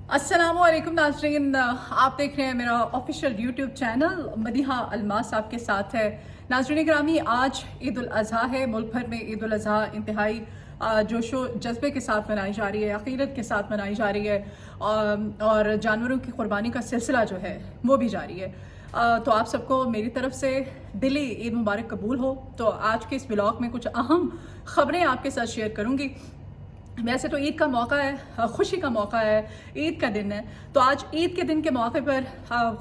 अस्सलामुअलैकुम नाज़रीन, आप देख रहे हैं मेरा official YouTube channel. Madiha Almas आपके साथ है। नाज़रीन ग्रामी, आज ईद उल अज़हा है। मुल्क भर में ईद उल अज़हा इंतहाई जोशो जज्बे के साथ मनाई जा रही है, अक़ीदत के साथ मनाई जा रही है और जानवरों की क़ुरबानी का सिलसिला जो है वो भी जारी है। तो आप सबको मेरी तरफ से दिली ईद मुबारक कबूल हो। तो आज के इस व्लॉग में कुछ अहम ख़बरें आपके साथ शेयर करूँगी। वैसे तो ईद का मौका है, खुशी का मौका है, ईद का दिन है। तो आज ईद के दिन के मौके पर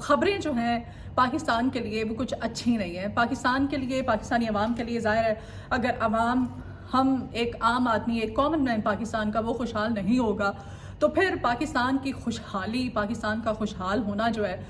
ख़बरें जो हैं पाकिस्तान के लिए वो कुछ अच्छी नहीं है। पाकिस्तान के लिए, पाकिस्तानी अवाम के लिए ज़ाहिर है, अगर अवाम, हम एक आम आदमी, एक कॉमन मैन पाकिस्तान का वो खुशहाल नहीं होगा तो फिर पाकिस्तान की खुशहाली, पाकिस्तान का खुशहाल होना जो है,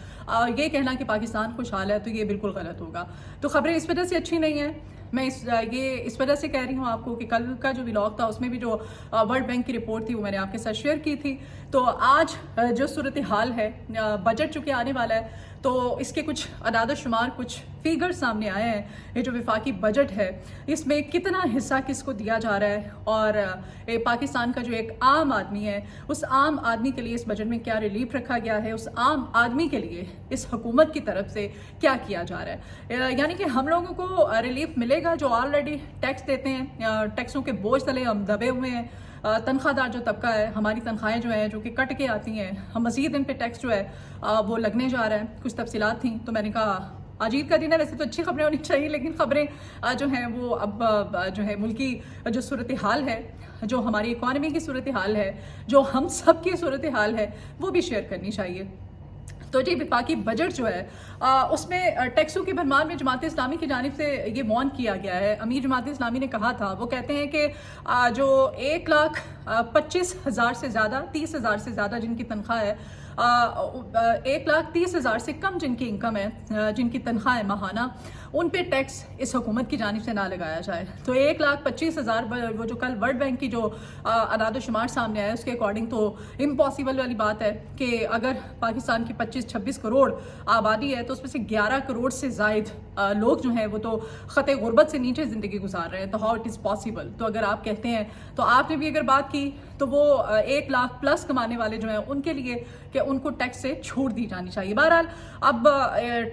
ये कहना कि पाकिस्तान खुशहाल है तो ये बिल्कुल गलत होगा। तो ख़बरें इस वजह से अच्छी नहीं हैं। मैं इस वजह से कह रही हूँ आपको कि कल का जो व्लॉग था उसमें भी जो वर्ल्ड बैंक की रिपोर्ट थी वो मैंने आपके साथ शेयर की थी। तो आज जो सूरत हाल है, बजट चूँकि आने वाला है तो इसके कुछ अदाद शुमार, कुछ फिगर सामने आए हैं। ये जो वफाकी बजट है इसमें कितना हिस्सा किसको दिया जा रहा है और पाकिस्तान का जो एक आम आदमी है उस आम आदमी के लिए इस बजट में क्या रिलीफ रखा गया है, उस आम आदमी के लिए इस हुकूमत की तरफ से क्या किया जा रहा है। यानी कि हम लोगों को रिलीफ मिलेगा जो ऑलरेडी टैक्स देते हैं, टैक्सों के बोझ तले हम दबे हुए हैं। तनख्वाहदार जो तबका है, हमारी तनख्वाहें जो हैं जो कि कट के आती हैं, हम मज़ीद इन पे टैक्स जो है वो लगने जा रहा है। कुछ तफसीलात थी तो मैंने कहा आज ईद का दिन है, वैसे तो अच्छी खबरें होनी चाहिए लेकिन खबरें जो हैं वो अब जो है मुल्की जो सूरत हाल है, जो हमारी इकॉनमी की सूरत हाल है, जो हम सब की सूरत हाल है वो भी शेयर करनी चाहिए। तो जी वफाकी बजट जो है उसमें टैक्सों की भरमार में जमात इस्लामी की जानिब से ये वार्न किया गया है। अमीर जमात इस्लामी ने कहा था, वो कहते हैं कि जो 1,25,000 से ज़्यादा, 30,000 से ज़्यादा जिनकी तनख्वाह है, 1,30,000 से कम जिनकी इनकम है, जिनकी तनख्वाह है माहाना, उन पे टैक्स इस हुकूमत की जानिब से ना लगाया जाए। तो 1,25,000 वो जो कल वर्ल्ड बैंक की जो अदाद शुमार सामने आया उसके अकॉर्डिंग तो इम्पॉसिबल वाली बात है कि अगर पाकिस्तान की 25-26 करोड़ आबादी है तो उसमें से 11 करोड़ से ज़ायद लोग जो हैं वो तो ख़त गुर्बत से नीचे ज़िंदगी गुजार रहे हैं। तो हाउ इट इज़ पॉसिबल। तो अगर आप कहते हैं, तो आपने भी अगर बात की तो वो 1 लाख प्लस कमाने वाले जो हैं उनके लिए कि उनको टैक्स से छूट दी जानी चाहिए। बहरहाल अब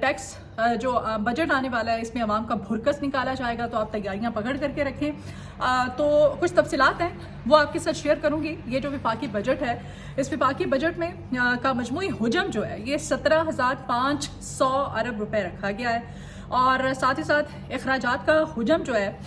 टैक्स जो बजट आने वाला है इसमें अवाम का भुरकस निकाला जाएगा, तो आप तैयारियां पकड़ करके रखें। तो कुछ तफसीलात हैं वो आपके साथ शेयर करूंगी। ये जो वफाकी बजट है, इस वफाकी बजट में का मजमूई हुजम जो है ये 17,500 अरब रुपए रखा गया है और साथ ही साथ अखराजात का हुजम जो है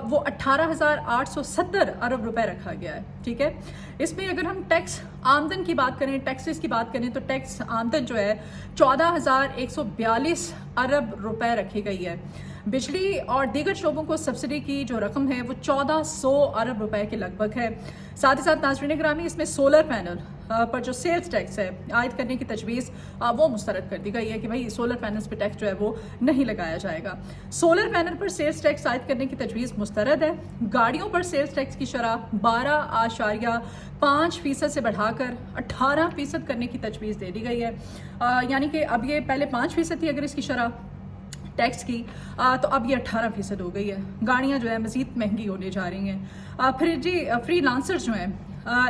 वो 18,870 अरब रुपए रखा गया है। ठीक है, इसमें अगर हम टैक्स आमदन की बात करें, टैक्सेस की बात करें, तो टैक्स आमदन जो है 14,142 अरब रुपए रखी गई है। बिजली और दीगर शोबों को सब्सिडी की जो रकम है वो 1400 अरब रुपए के लगभग है। साथ ही साथ नाज़रीन ग्रामी, इसमें सोलर पैनल पर जो सेल्स टैक्स है आयद करने की तजवीज़ वो मुस्तरद कर दी गई है कि भाई सोलर पैनल्स पर टैक्स जो है वो नहीं लगाया जाएगा। सोलर पैनल पर सेल्स टैक्स आयद करने की तजवीज़ मुस्तरद है। गाड़ियों पर सेल्स टैक्स की शरह 12.5% से बढ़ाकर 18% करने की तजवीज़ दे दी गई है। यानी कि अब ये पहले 5% थी अगर इसकी शरह टैक्स की, तो अब ये 18% हो गई है। गाड़ियाँ जो है मज़ीद महंगी होने जा रही हैं। फिर जी फ्री लांसर्स जो हैं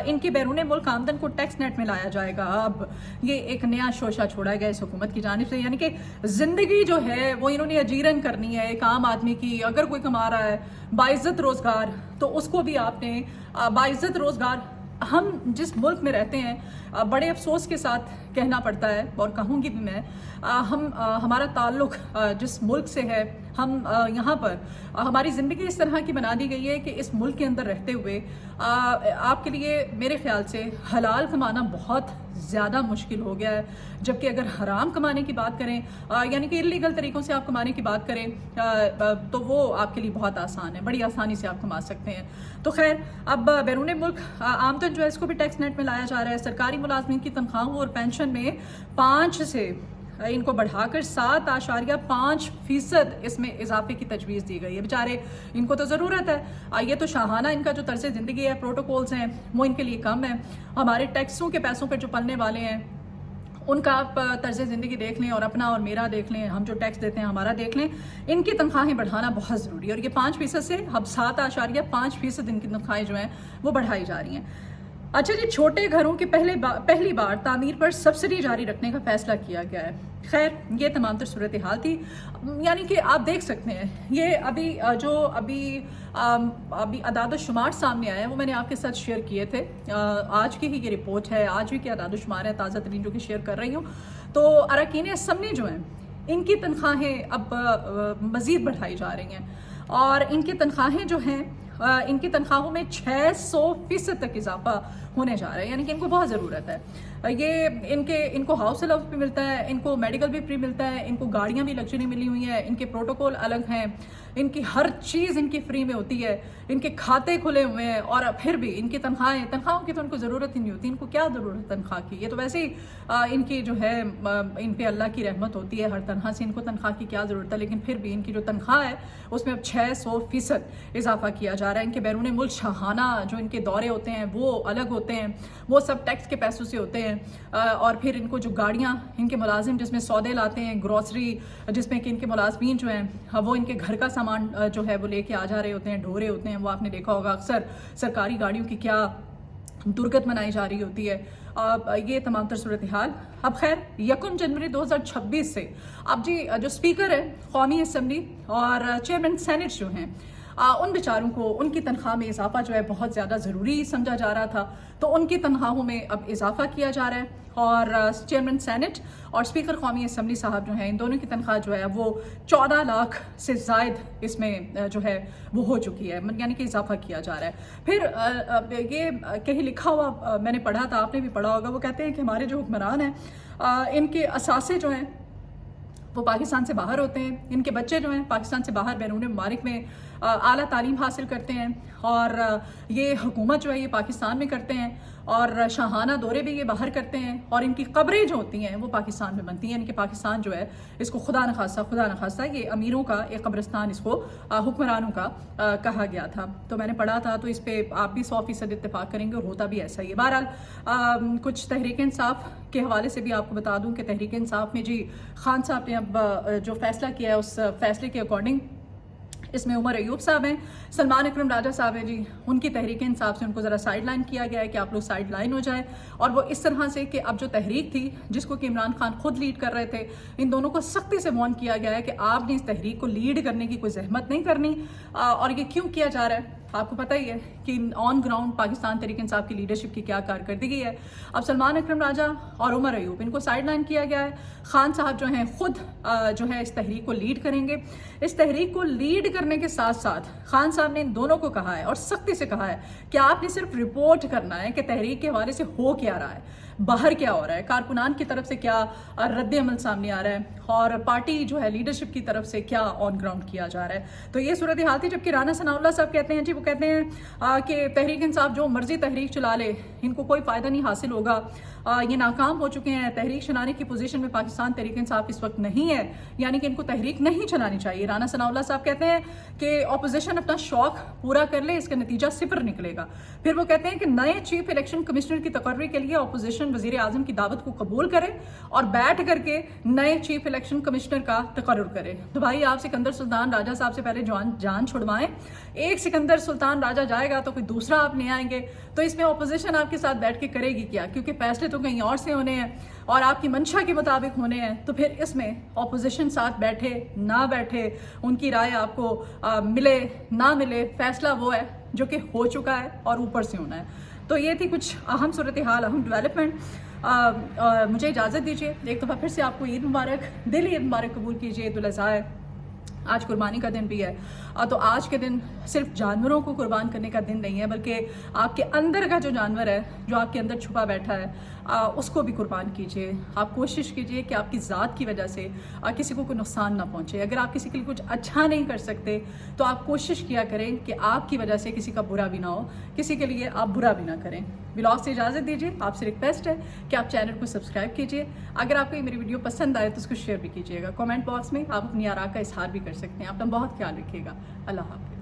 इनकी बैरून मुल्क आमदन को टैक्स नेट में लाया जाएगा। अब ये एक नया शोशा छोड़ा गया इस हुकूमत की जानिब से, यानी कि ज़िंदगी जो है वो इन्होंने अजीरन करनी है एक आम आदमी की। अगर कोई कमा रहा है बाइज़्ज़त रोज़गार तो उसको भी आपने बाइज़्ज़त रोज़गार, हम जिस मुल्क में रहते हैं बड़े अफसोस के साथ कहना पड़ता है और कहूँगी भी मैं, हमारा ताल्लुक़ जिस मुल्क से है, हम यहाँ पर हमारी ज़िंदगी इस तरह की बना दी गई है कि इस मुल्क के अंदर रहते हुए आपके लिए मेरे ख्याल से हलाल कमाना बहुत ज़्यादा मुश्किल हो गया है। जबकि अगर हराम कमाने की बात करें, यानी कि इलीगल तरीक़ों से आप कमाने की बात करें तो वो आपके लिए बहुत आसान है, बड़ी आसानी से आप कमा सकते हैं। तो खैर, अब बैरून मुल्क आमदन जो है इसको भी टैक्स नेट में लाया जा रहा है। सरकारी मुलाजमीन की तनख्वाहों और पेंशन में 5 से इनको बढ़ाकर 7.5% इसमें इजाफे की तजवीज़ दी गई है। बेचारे इनको तो ज़रूरत है, ये तो शाहाना इनका जो तर्ज़ ज़िंदगी है, प्रोटोकॉल्स हैं वो इनके लिए कम है। हमारे टैक्सों के पैसों पर जो पलने वाले हैं उनका आप तर्ज़ ज़िंदगी देख लें और अपना और मेरा देख लें, हम जो टैक्स देते हैं हमारा देख लें। इनकी तनख्वाहें बढ़ाना बहुत ज़रूरी है और ये 5% से अब 7.5% इनकी तनख्वाहें जो हैं वो बढ़ाई जा रही हैं। अच्छा जी, छोटे घरों की पहली बार तामीर पर सब्सिडी जारी रखने का फैसला किया गया है। खैर, ये तमाम तर सूरत हाल थी। यानी कि आप देख सकते हैं, ये अभी अदाद शुमार सामने आया है, वो मैंने आपके साथ शेयर किए थे। आज की ही ये रिपोर्ट है, आज भी के अदाद शुमार है ताज़ा तरीन जो कि शेयर कर रही हूँ। तो अरकान असम्बली जो हैं, इनकी तनख्वाहें अब मज़ीद बढ़ाई जा रही हैं, और इनकी तनख्वाहें जो हैं, इनकी तनख्वाहों में 600% तक इजाफा होने जा रहा है। यानी कि इनको बहुत ज़रूरत है। इनको हाउस अलाउंस भी मिलता है, इनको मेडिकल भी फ्री मिलता है, इनको गाड़ियाँ भी लग्जरी मिली हुई हैं, इनके प्रोटोकॉल अलग हैं, इनकी हर चीज़ इनकी फ्री में होती है, इनके खाते खुले हुए हैं, और फिर भी इनकी तनख्वाहों की तो इनको ज़रूरत ही नहीं होती। इनको क्या ज़रूरत है तनख्वाह की? ये तो वैसे ही इनकी जो है इन पे अल्लाह की रहमत होती है हर तनख्वाह से, इनको तनख्वाह की क्या ज़रूरत है। लेकिन फिर भी इनकी जो तनख्वाह है उसमें अब 600% इजाफा किया जा रहा है। इनके बैरून मुल्क शाहाना जो इनके दौरे होते हैं वो अलग होते हैं, वो सब टैक्स के पैसों से होते हैं। और फिर इनको जो गाड़ियाँ इनके मुलाजिम जिसमें सौदे लाते हैं, ग्रॉसरी जिसमें कि इनके मुलाजमीन जो हैं वो इनके घर का सामान जो है वो लेके आ जा रहे होते हैं, ढो रहे होते हैं। वो आपने देखा होगा अक्सर सरकारी गाड़ियों की क्या दुर्गत मनाई जा रही होती है। ये तमाम तर सूरत हाल। अब खैर 1 जनवरी 2026 से अब जी जो स्पीकर है कौमी असम्बली और चेयरमैन सेनेट जो हैं, उन बेचारों को उनकी तनख्वाह में इजाफा जो है बहुत ज़्यादा ज़रूरी समझा जा रहा था, तो उनकी तनख्वाहों में अब इजाफा किया जा रहा है। और चेयरमैन सेनेट और स्पीकर कौमी असम्बली साहब जो हैं, इन दोनों की तनख्वाह जो है वो 14 लाख से ज़ायद इसमें जो है वो हो चुकी है, यानी कि इजाफा किया जा रहा है। फिर ये कहीं लिखा हुआ मैंने पढ़ा था, आपने भी पढ़ा होगा, वो कहते हैं कि हमारे जो हुक्मरान हैं इनके असासे जो हैं वो पाकिस्तान से बाहर होते हैं, इनके बच्चे जो हैं पाकिस्तान से बाहर बैरून ममालिक में आला तालीम हासिल करते हैं, और ये हुकूमत जो है ये पाकिस्तान में करते हैं, और शाहाना दौरे भी ये बाहर करते हैं, और इनकी कब्रें जो होती हैं वो पाकिस्तान में बनती हैं। इनके पाकिस्तान जो है इसको खुदा न खास्ता ये अमीरों का एक कब्रिस्तान इसको हुक्मरानों का कहा गया था। तो मैंने पढ़ा था, तो इस पर आप भी 100% इत्तेफाक करेंगे, और होता भी ऐसा ही है। बहरहाल कुछ तहरीक इंसाफ के हवाले से भी आपको बता दूं कि तहरीक इंसाफ में जी खान साहब ने अब जो फैसला किया है उस फैसले के अकॉर्डिंग इसमें उमर अयूब साहब हैं, सलमान अकरम राजा साहब हैं जी, उनकी तहरीक इंसाफ से उनको ज़रा साइड लाइन किया गया है कि आप लोग साइड लाइन हो जाए। और वो इस तरह से कि अब जो तहरीक थी जिसको कि इमरान खान खुद लीड कर रहे थे, इन दोनों को सख्ती से वार्न किया गया है कि आपने इस तहरीक को लीड करने की कोई जहमत नहीं करनी। और ये क्यों किया जा रहा है आपको पता ही है कि ऑन ग्राउंड पाकिस्तान तहरीक इंसाफ की लीडरशिप की क्या कारकर्दगी है। अब सलमान अकरम राजा और उमर अयूब इनको साइड लाइन किया गया है। खान साहब जो हैं खुद जो है इस तहरीक को लीड करेंगे। इस तहरीक को लीड करने के साथ साथ खान साहब ने इन दोनों को कहा है और सख्ती से कहा है कि आपने सिर्फ रिपोर्ट करना है कि तहरीक के हवाले से हो क्या रहा है, बाहर क्या हो रहा है, कारकुनान की तरफ से क्या रद्द अमल सामने आ रहा है, और पार्टी जो है लीडरशिप की तरफ से क्या ऑन ग्राउंड किया जा रहा है। तो ये सूरत हाल थी। जबकि राना सनाउल्लाह साहब कहते हैं जी, वो कहते हैं कि तहरीक इंसाफ जो मर्जी तहरीक चला ले, इनको कोई फ़ायदा नहीं हासिल होगा, ये नाकाम हो चुके हैं, तहरीक चलाने की पोजीशन में पाकिस्तान तहरीक इंसाफ इस वक्त नहीं है, यानी कि इनको तहरीक नहीं चलानी चाहिए। राना सनाउल्लाह साहब कहते हैं कि अपोजिशन अपना शौक पूरा कर ले, इसका नतीजा सिफर निकलेगा। फिर वो कहते हैं कि नए चीफ इलेक्शन कमिश्नर की तकर्री के लिए अपोजिशन वज़ीर आज़म की दावत को कबूल करे और बैठ करके नए चीफ इलेक्शन कमिश्नर का तकर्रुर करे। तो भाई आप सिकंदर सुल्तान राजा साहब से पहले जान छुड़वाएं। एक सिकंदर सुल्तान राजा जाएगा तो कोई दूसरा आप ले आएंगे, तो इसमें अपोजिशन आपके साथ बैठ के करेगी क्या? क्योंकि फैसले तो कहीं और से होने हैं और आपकी मंशा के मुताबिक होने हैं। तो फिर इसमें अपोजिशन साथ बैठे ना बैठे, उनकी राय आपको मिले ना मिले, फैसला वो है जो कि हो चुका है और ऊपर से होना है। तो ये थी कुछ अहम सूरत हाल, अहम डेवलपमेंट। मुझे इजाज़त दीजिए, एक दफ़ा फिर से आपको ईद मुबारक, दिल ईद मुबारक कबूल कीजिए। ईद उल अज़हा है, आज कुर्बानी का दिन भी है। तो आज के दिन सिर्फ जानवरों को कुर्बान करने का दिन नहीं है, बल्कि आपके अंदर का जो जानवर है, जो आपके अंदर छुपा बैठा है, उसको भी कुर्बान कीजिए। आप कोशिश कीजिए कि आपकी ज़ात की वजह से किसी को कोई नुकसान ना पहुंचे। अगर आप किसी के लिए कुछ अच्छा नहीं कर सकते तो आप कोशिश किया करें कि आपकी वजह से किसी का बुरा भी ना हो, किसी के लिए आप बुरा भी ना करें। व्लॉग से इजाज़त दीजिए। आपसे रिक्वेस्ट है कि आप चैनल को सब्सक्राइब कीजिए। अगर आपको ये मेरी वीडियो पसंद आए तो उसको शेयर भी कीजिएगा। कमेंट बॉक्स में आप अपनी आरा का इजहार भी कर सकते हैं। अपना बहुत ख्याल रखिएगा। अल्लाह हाफ़िज़।